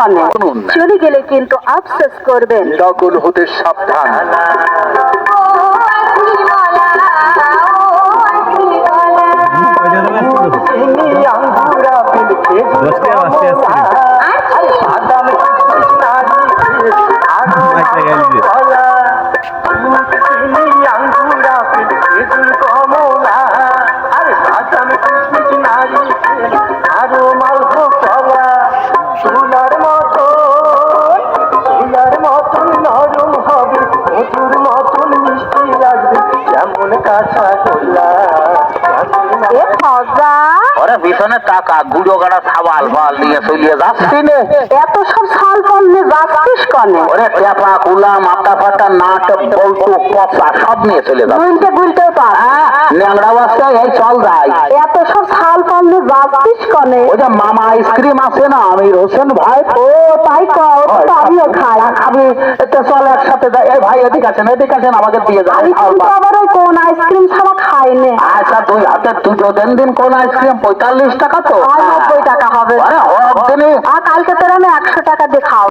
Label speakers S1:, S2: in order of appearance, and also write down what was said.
S1: কনে, চলে গেলে কিন্তু আফসোস করবেন।
S2: নকল হতে সাবধান। পিছনে টাকা গুড়ো গাড়া সাবাল বাল নিয়ে চলিয়ে যাচ্ছি নে।
S1: এত সব সাল ফল নিয়ে যাচ্ছিস কনে?
S2: ওরে টেপা কুলা মাথা ফাটা নাট বল্টু পচা সব নিয়ে চলে যাচ্ছে।
S1: গুলতে গুলতেও পার।
S2: ন্যাংরা বাচ্চা এই চল যাই।
S1: এত সব সাল ফল নিয়ে যাচ্ছিস কনে?
S2: ওই যে মামা আইসক্রিম আছে না, আমির হোসেন ভাই।
S1: ও তাই কও, তো আমিও খাই।
S2: খাবি এটা চল একসাথে যাই। এই ভাই এদিকে আছেন, এদিকে আছেন, আমাকে দিয়ে যান।
S1: আমি কিন্তু আবার ওই কোন আইসক্রিম ছাড়া খাই নে।
S2: আচ্ছা দুই হাতে দুটো দিন কোন আইসক্রিম 45 টাকা তো।
S1: আর 90 টাকা হবে।
S2: আরে হোক দিনই।
S1: আর কালকে তোর আমি 100 টাকা দিয়ে খাও।